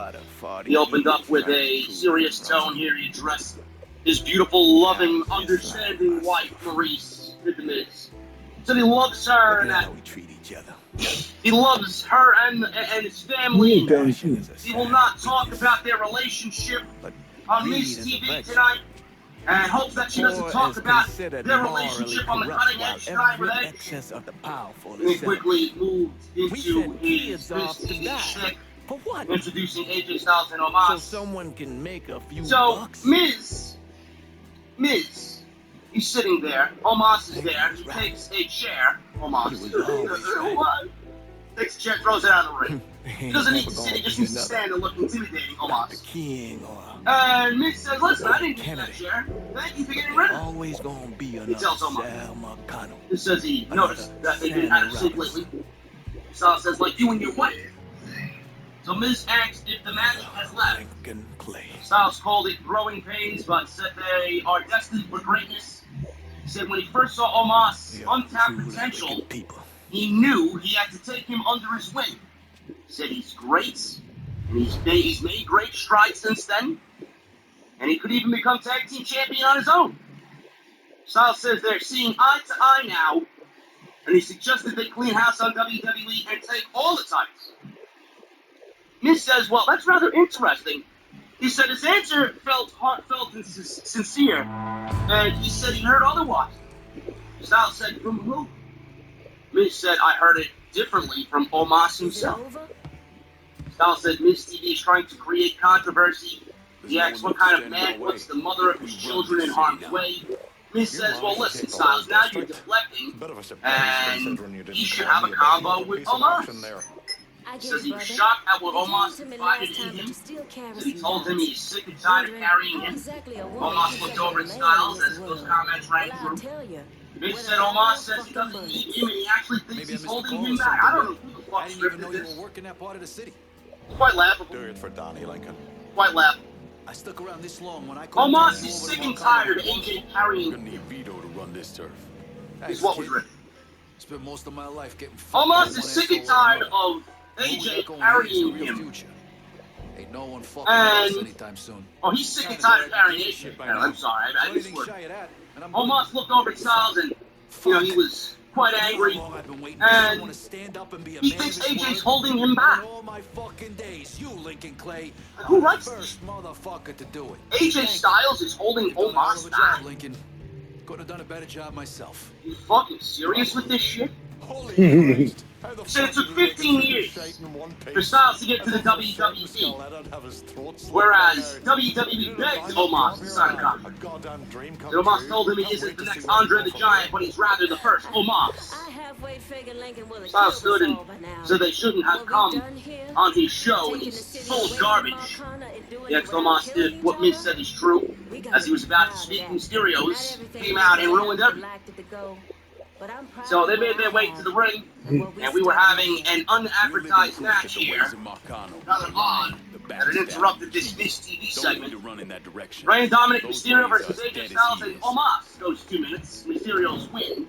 He opened up with a serious tone here. He addressed his beautiful, loving, understanding wife, Maurice, with the Miz. Said he loves her and that we treat each other. he loves her and his family. He will not talk about their relationship on Miz TV tonight, and hopes that she doesn't talk about their relationship on the cutting edge tonight with Edge. And he quickly moved into his Miz TV shtick, introducing AJ Styles and Omos. So someone can make a few bucks. Miz. He's sitting there. Omos is there. He takes a chair. Omos takes a chair, throws it out of the ring. He doesn't need to sit. He just needs to stand and look intimidating. Omos. And Miz says, "Listen, I didn't get that chair. Thank you for getting rid of it." Always gonna be He tells Omos. He says he noticed that they didn't have sleep lately. Styles says, "Like you and your wife." So Miz asks if the magic has left. Styles called it growing pains, but said they are destined for greatness. He said when he first saw Omos' untapped potential, he knew he had to take him under his wing. Said he's great, and he's made great strides since then, and he could even become tag team champion on his own. Styles says they're seeing eye to eye now, and he suggested they clean house on WWE and take all the titles. Miz says, well, that's rather interesting. He said his answer felt heartfelt and sincere, and he said he heard otherwise. Styles said, from who? Miz said, I heard it differently from Omos himself. Styles said Miz TV is trying to create controversy. He asks what kind of man puts the mother of his children in harm's way. Miz says, well, listen, Styles, now you're deflecting, and he should have a combo with Omos. He says he was shocked at what Omos confided in him. He told him he's sick and tired of carrying him. Omos looked over at Styles as those comments rang through. Miz said Omos says he doesn't need him, and he actually thinks he's holding him back. I don't know who the fuck scripted this. Working that part of the city. It's quite laughable. Do it for Donnie Lincoln. Quite laughable. I stuck around this long when I Omos is sick and tired of AJ carrying. Gonna need Vito to run this turf. Is what was written. Spent most of my life getting. Omos is sick and tired of AJ carrying him. Ain't no one fucking us And anytime soon. oh, he's sick and tired of carrying AJ. I'm sorry, I misworded. Omos looked over at Styles and he was quite angry, and he thinks AJ's holding him back. All my fucking days, you Lincoln Clay. Who writes this? First motherfucker to do it. AJ Styles is holding Omos back. Lincoln. Could have done a better job myself. You fucking serious with this shit? Holy Christ. So it took 15 years for Styles to get to the WWE, whereas WWE begged Omos to sign a contract. Omos told him he isn't the next Andre the Giant, but he's rather the first Omos. Styles stood and said they shouldn't have come on his show, and he's full of garbage. Yet Omos did what Miz said is true. As he was about to speak, Mysterio's came out and ruined everything. So they made their way to the ring, and we were having an unadvertised match here. Rather odd that it interrupted this Miz TV segment. Rey and Dominic Mysterio versus AJ Styles and Omos goes 2 minutes. Mysterio's win.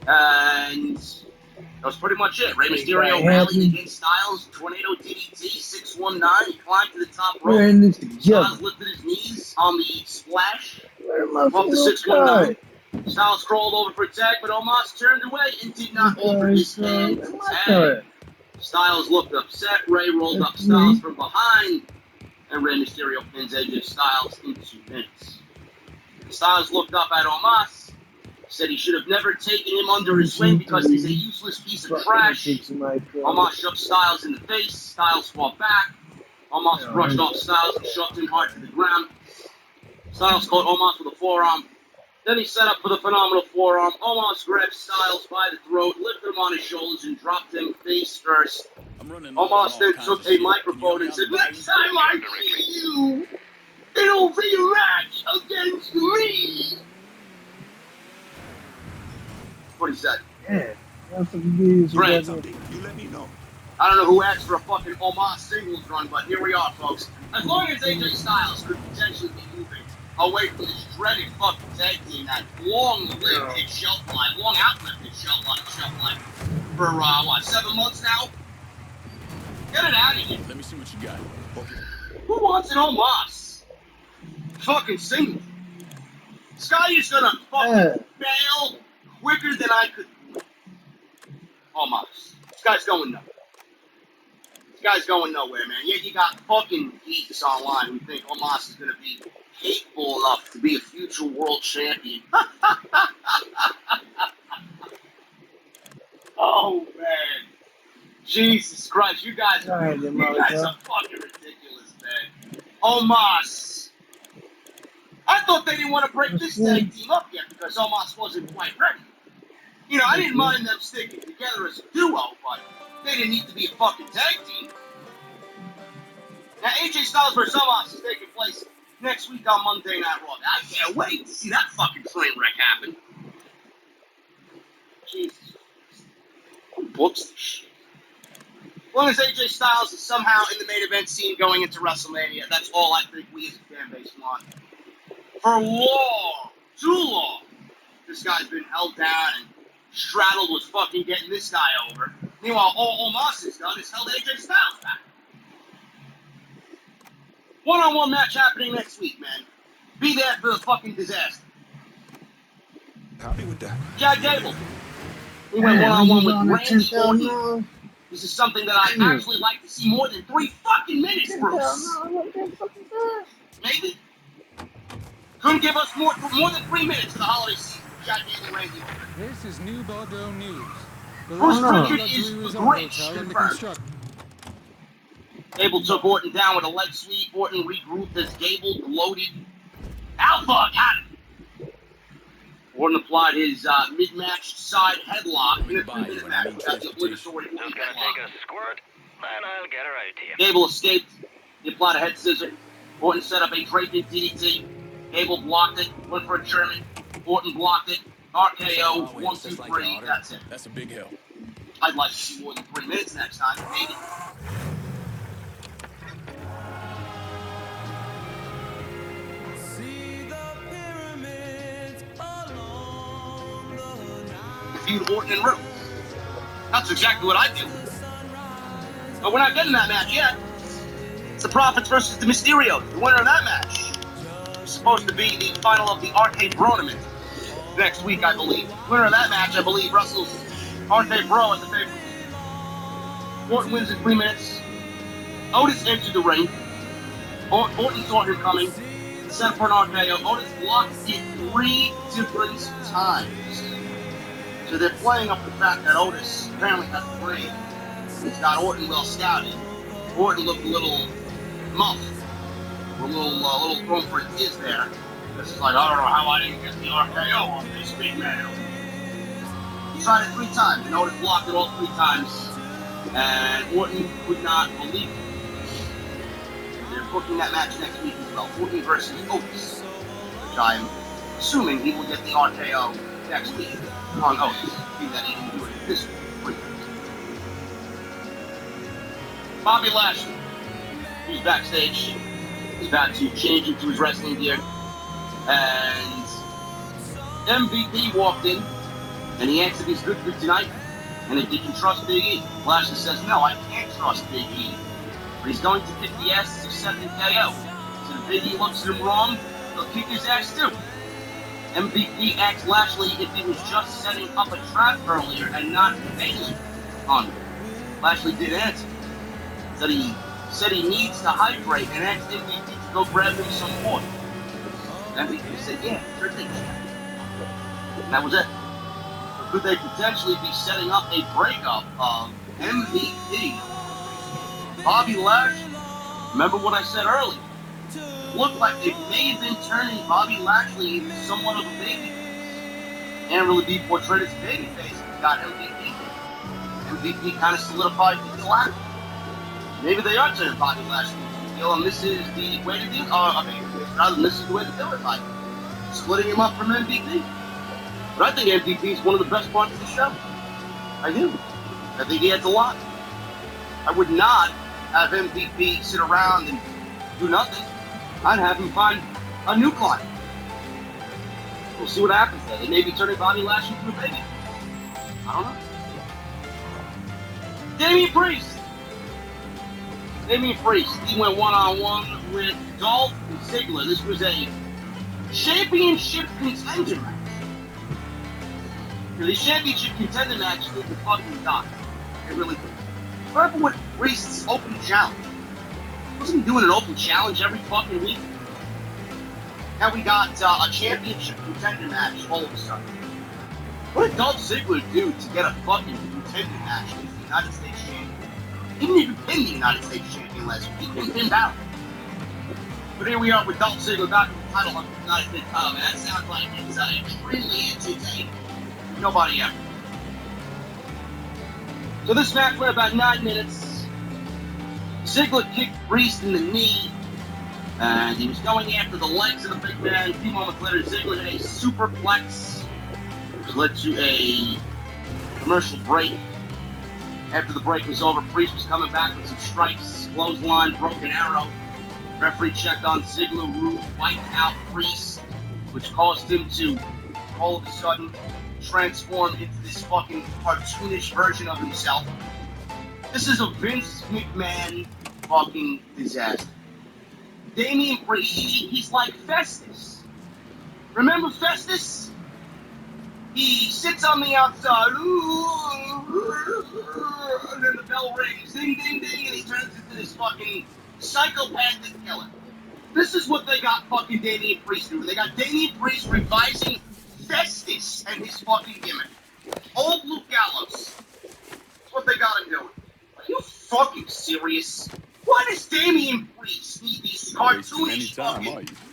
And that was pretty much it. Rey Mysterio rallied against Styles, Tornado DDT, 619. He climbed to the top rope. Styles lifted his knees on the splash off the 619. Styles crawled over for a tag, but Omos turned away and did not offer his hand to tag. Styles looked upset. Rey rolled up Styles from behind, and Rey Mysterio pins AJ Styles in 2 minutes. Styles looked up at Omos, said he should have never taken him under his wing because he's a useless piece of trash. Omos shoved Styles in the face. Styles fought back. Omos brushed off Styles and shoved him hard to the ground. Styles caught Omos with a forearm. Then he set up for the phenomenal forearm. Omos grabbed Styles by the throat, lifted him on his shoulders, and dropped him face first. Omos then took a microphone and said, next time I see you, it'll be a match against me. What he said. Yeah, that's what it is. Great. You let me know. I don't know who asked for a fucking Omos singles run, but here we are, folks. As long as AJ Styles could potentially be moving away from this dreaded fucking tag team that long-lived its shelf life, long outlived its shelf life for, 7 months now? Get it out of here. Let me see what you got. Who wants an Omos? Fucking single. This guy is gonna fucking fail quicker than I could. Omos. This guy's going nowhere. This guy's going nowhere, man. Yeah, you got fucking geeks online who think Omos is gonna be capable enough to be a future world champion. Oh, man. Jesus Christ, you guys are fucking ridiculous, man. Omos. I thought they didn't want to break this tag team up yet because Omos wasn't quite ready. You know, I didn't mind them sticking together as a duo, but they didn't need to be a fucking tag team. Now, AJ Styles vs. Omos is taking place next week on Monday Night Raw. I can't wait to see that fucking train wreck happen. Jesus Christ. Who books this shit? As long as AJ Styles is somehow in the main event scene going into WrestleMania, that's all I think we as a fan base want. For long, too long, this guy's been held down and straddled with fucking getting this guy over. Meanwhile, all Moss has done is held AJ Styles back. One-on-one match happening next week, man. Be there for the fucking disaster. Happy with that. Chad Gable. We went Man, one-on-one he's with on that Randy Orton. $10,000. This is something that I actually like to see more than 3 fucking minutes, Bruce. Maybe. Couldn't give us more than 3 minutes for the holiday season. Chad Gable and Randy Orton. This is New Bordeaux News. The Bruce no. Pritchard is the Grinch confirmed. Gable took Orton down with a leg sweep. Orton regrouped as Gable gloated. Alpha got it. Orton applied his mid-match side headlock in a 3-minute match. That's the obligatory Just gonna take a squirt, and I'll get her out to you. Gable escaped. He applied a head scissor. Orton set up a draping DDT. Gable blocked it. Went for a German. Orton blocked it. RKO. 1, 2, 3. That's it. That's a big hill. I'd like to see more than 3 minutes next time. Maybe. Feud Orton and Riddle. That's exactly what I do. But we're not getting that match yet. It's the Profits versus the Mysterios. The winner of that match is supposed to be the final of the Arcade Bro tournament next week, I believe. Winner of that match, I believe, wrestles Arcade Bro at the pay-per-view. Orton wins in 3 minutes. Otis entered the ring. Orton saw him coming. Set for an RKO. Otis blocked it 3 different times. So they're playing up the fact that Otis apparently has the brain. He's got Orton well scouted. Orton looked a little muffed. A little thrown for his there. This is like, I don't know how I didn't get the RKO on this big man. He tried it 3 times, and Otis blocked it all 3 times. And Orton could not believe it. They're booking that match next week as well. Orton versus Otis. Which I'm assuming he will get the RKO next week on Otis. See that he can do it this week. Bobby Lashley, who's backstage, is about to change into his wrestling gear. And MVP walked in, and he asked if he's good for tonight, and if he can trust Big E. Lashley says, no, I can't trust Big E. But he's going to kick the ass of second KO. So if Big E looks at him wrong, he'll kick his ass too. MVP asked Lashley if he was just setting up a trap earlier and not bailing on him. Lashley did answer. Said he needs to hydrate and asked MVP to go grab him some water. MVP said, yeah, sure thing. And that was it. Or could they potentially be setting up a breakup of MVP, Bobby Lashley? Remember what I said earlier? Looked like they may have been turning Bobby Lashley into somewhat of a baby. Can't really be portrayed as a baby face. Got MVP. MVP kind of solidified the ladder. Maybe they are turning Bobby Lashley into a heel, and this is the way to do it. This is the way to do it, like splitting him up from MVP. But I think MVP is one of the best parts of the show. I do. I think he adds a lot. I would not have MVP sit around and do nothing. I'd have him find a new client. We'll see what happens there. They may be turning Bobby Lashley into a baby. I don't know. Damian Priest. He went one-on-one with Dolph Ziggler. This was a championship contender match. The championship contender match need to fucking die. They really do. Remember with Priest's open challenge? Wasn't he doing an open challenge every fucking week? Now we got a championship contender match all of a sudden. What did Dolph Ziggler do to get a fucking contender match against the United States champion? He didn't even pin the United States champion last week. He didn't pin out. But here we are with Dolph Ziggler back with the title on the United States title. Man, that sounds like it's extremely entertaining. Nobody ever. So this match went about 9 minutes. Ziggler kicked Priest in the knee, and he was going after the legs of the big man. A few moments later, Ziggler hit a superplex, which led to a commercial break. After the break was over, Priest was coming back with some strikes, clothesline, broken arrow. Referee checked on Ziggler, Rude wiped out Priest, which caused him to all of a sudden transform into this fucking cartoonish version of himself. This is a Vince McMahon fucking disaster. Damian Priest, he's like Festus. Remember Festus? He sits on the outside, and then the bell rings, ding, ding, ding, and he turns into this fucking psychopathic killer. This is what they got fucking Damian Priest doing. They got Damian Priest revising Festus and his fucking gimmick. Old Luke Gallows. That's what they got him doing. Are you fucking serious? Why does Damian Priest need these cartoonish fucking...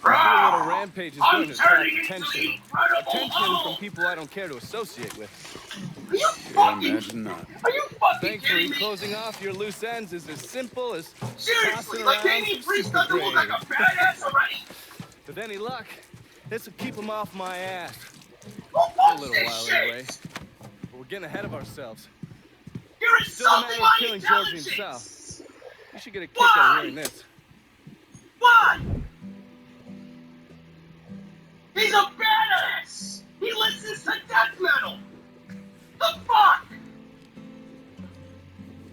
A little rampage is going to attract turning into attention. the Incredible Attention Hulk. from people I don't care to associate with. Are you fucking... Imagine not. Are you fucking Thankfully, kidding me? closing off your loose ends is as simple as Seriously, tossing like around Damian some Priest super doesn't look like grade. a badass already. With any luck, this will keep him off my ass. Who A wants little this while shit? anyway. But we're getting ahead of ourselves. You're Still a matter insulting of my killing Georgie intelligence. himself. You should get a kick Why? out of hearing this. Why? He's a badass. He listens to death metal. The fuck?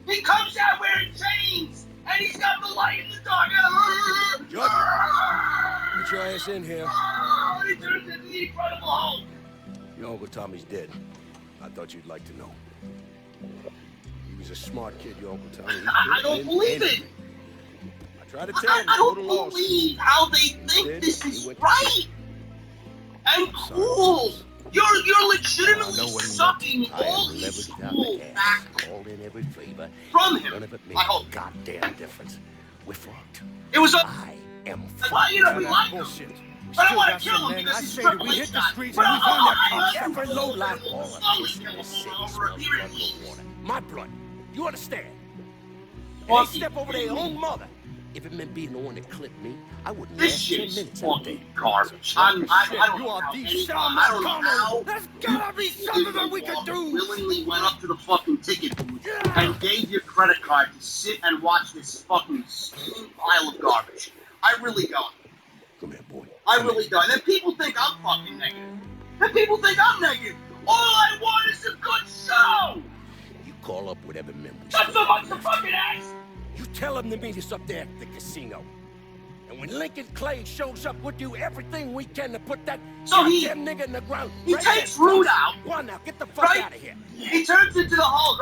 He comes out wearing chains, and he's got the light in the dark. Get your ass in here. He turns into the Incredible Hulk. Your Uncle Tommy's dead. I thought you'd like to know. He was a smart kid, your Uncle Tommy. I don't believe it. I tried to tell him. I go to don't law believe school. how they think Did. this He is went- right and cool. You're legitimately I know what he sucking meant. I all have his leveraged out cool the ass, back called in every favor. from him. None of it made I a hope. goddamn difference. We're fucked. It was a... I am Well, fucked. you know, we like him. Bullshit. But I want to kill him because he's Triple H guy. But I found that want to cocksucker low life. We'll All of slowly this kill in this him city over a smells period blood of no years. water. My blood. You understand? And Well, they step over their own mother. If it meant being the one that clipped me, I wouldn't This last shit 10 is minutes out there. fucking garbage. I don't You know are how the anyone, Shawn I don't know McConnell. how There's gotta be you something that we could do. willingly went up to the fucking ticket booth and gave your credit card to sit and watch this fucking steaming pile of garbage. I really don't. Come here, boy. I really don't. And then people think I'm fucking negative. And people think I'm negative. All I want is a good show. You call up whatever memories. Not so much the fucking ass. You tell them to meet us up there at the casino. And when Lincoln Clay shows up, we'll do everything we can to put that So he- goddamn nigga in the ground. he right takes there. Rude out. Go on now, get the fuck Right? out of here. He turns into the Hulk.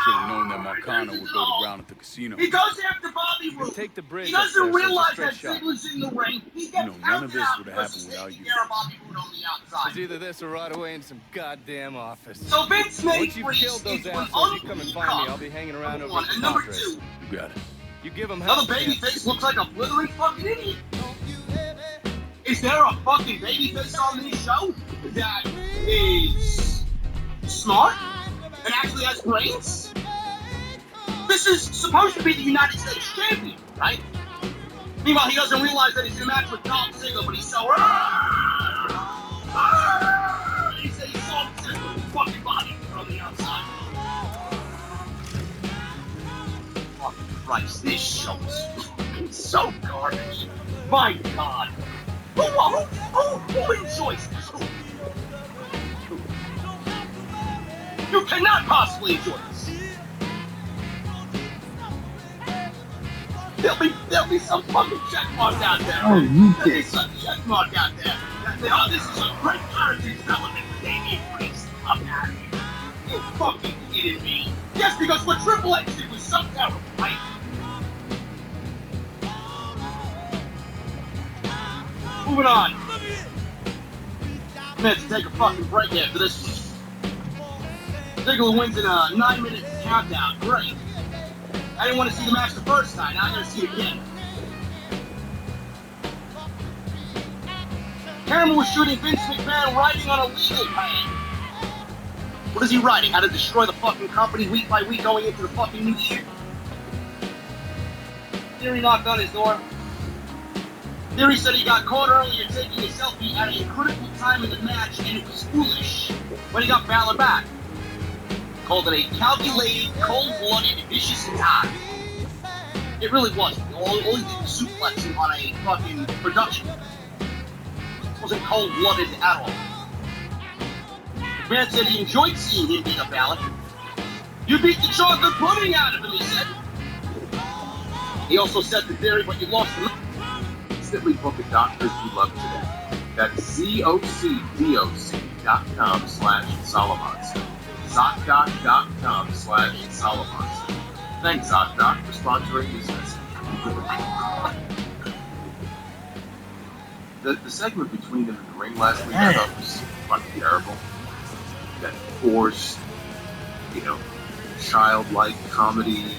Should have known that Marcano would go to ground at the casino. He goes after Bobby Roode. Take the bridge He up doesn't there, so it's a realize straight that shot. Ziggler's in the ring. He gets You know, none of counted this out would have because happened he's without taking you. care of Bobby Roode on the It's outside. either this or right away in some goddamn office. So Vince made Once you've Priest killed those into an assholes, you come and find me. I'll unbelievable be hanging around over one. at And the number Padres. two, You got it. You give them hell. another babyface looks like a blithering fucking idiot. Is there a fucking babyface on this show that is smart and actually has brains? This is supposed to be the United States champion, right? Meanwhile, he doesn't realize that he's in a match with Dolph Ziggler, but he's so... He's so obsessed with his fucking body from the outside. Fucking Christ, this show is fucking so garbage. My God. Who enjoys this? Who? You cannot possibly enjoy this. There'll be some fucking check mark out there. Oh, you There'll be did. some check mark out there. Oh, this is a great character development for Damian Priest. I'm out of here. You fucking kidding me? Yes, because what Triple H did was so terrible, right? Moving on. I'm gonna have to take a fucking break after this one. Ziggler wins in a 9-minute countdown. Great. I didn't want to see the match the first time. Now I gotta see it again. Cameron was shooting Vince McMahon writing on a legal pad. What is he writing? How to destroy the fucking company week by week going into the fucking new year? Theory knocked on his door. Theory said he got caught earlier taking a selfie at a critical time in the match and it was foolish when he got Balor back. Called it a calculated, cold-blooded, vicious attack. It really was. All he did was suplexing on a fucking production. It wasn't cold-blooded at all. McMahon said he enjoyed seeing him beat up Balor. You beat the chocolate pudding out of him, he said. He also said the theory, but you lost the... Instantly book a doctor you love today. That's ZocDoc.com/Salamonster. ZocDoc.com/Salamonster. Thanks, ZocDoc, for sponsoring this message. The segment between them in the ring last week, I thought was fucking terrible. That forced, childlike comedy,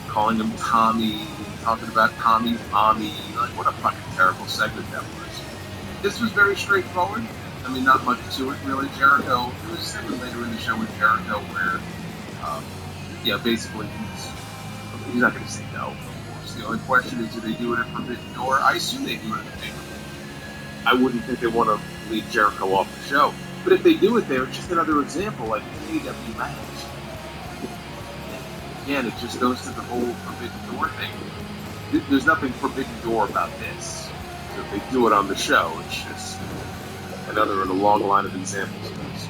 calling him Tommy, talking about Tommy's mommy. Like, what a fucking terrible segment that was. This was very straightforward. I mean, not much to it, really. Jericho, there was a segment later in the show with Jericho where, basically he's not going to say no, of course. The only question is, do they do it at Forbidden Door? I assume they do it at the pay-per-view. I wouldn't think they want to leave Jericho off the show. But if they do it there, it's just another example, like an AEW match. Again, it just goes to the whole Forbidden Door thing. There's nothing Forbidden Door about this. So if they do it on the show, it's just another in a long line of examples of this.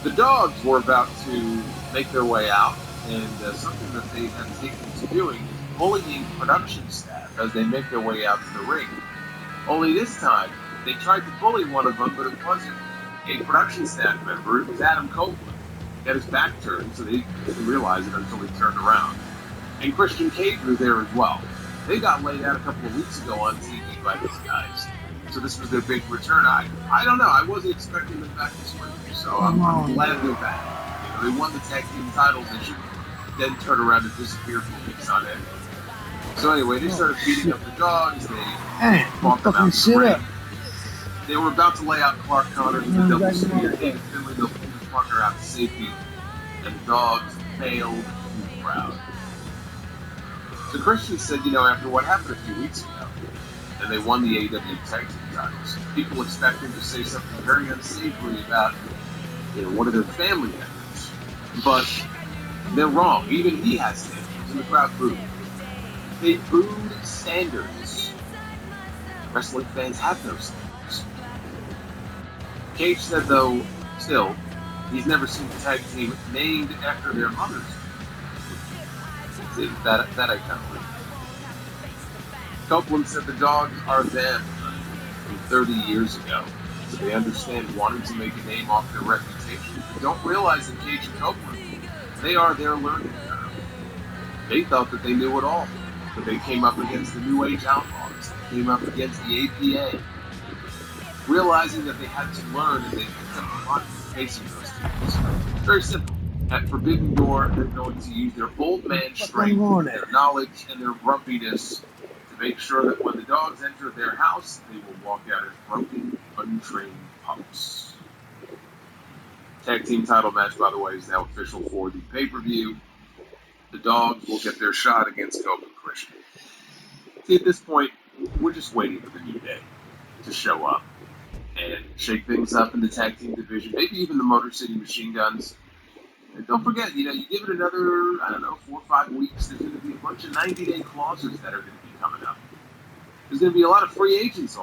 The Dogs were about to make their way out, and something that they have taken to doing is bullying production staff as they make their way out to the ring. Only this time, they tried to bully one of them, but it wasn't a production staff member. It was Adam Copeland. He had his back turned, so they didn't realize it until he turned around. And Christian Cage was there as well. They got laid out a couple of weeks ago on TV by these guys. So this was their big return. I don't know. I wasn't expecting them back this week, so I'm glad they're back. They won the tag team titles. They should then turn around and disappear for weeks on end. So anyway, they started beating up the Dogs. They walked them out to the ring. They were about to lay out Clark Connor with the double spear. David Finlay, they'll pull the fucker out to safety. And the Dogs failed the crowd. So Christian said, after what happened a few weeks ago, and they won the AEW tag team titles, people expect him to say something very unsavory about, one of their family members. But they're wrong. Even he has standards, and the crowd booed. They booed standards. Wrestling fans have no standards. Cage said, though, still, he's never seen the tag team named after their mothers. That I can't believe. Copeland said the Dogs are them from 30 years ago. So they understand wanting to make a name off their reputation. But don't realize that Cage and Copeland, they are their learning curve. They thought that they knew it all. But they came up against the New Age Outlaws. They came up against the APA. Realizing that they had to learn, and they kept on facing those teams. Very simple. At Forbidden Door, they're going to use their old man strength, their knowledge, and their grumpiness to make sure that when the Dogs enter their house, they will walk out as broken, untrained pups. Tag team title match, by the way, is now official for the pay-per-view. The Dogs will get their shot against Cope and Christian. See, at this point, we're just waiting for the New Day to show up and shake things up in the tag team division, maybe even the Motor City Machine Guns. And don't forget, you give it another, 4 or 5 weeks, there's going to be a bunch of 90-day clauses that are going to be coming up. There's going to be a lot of free agents all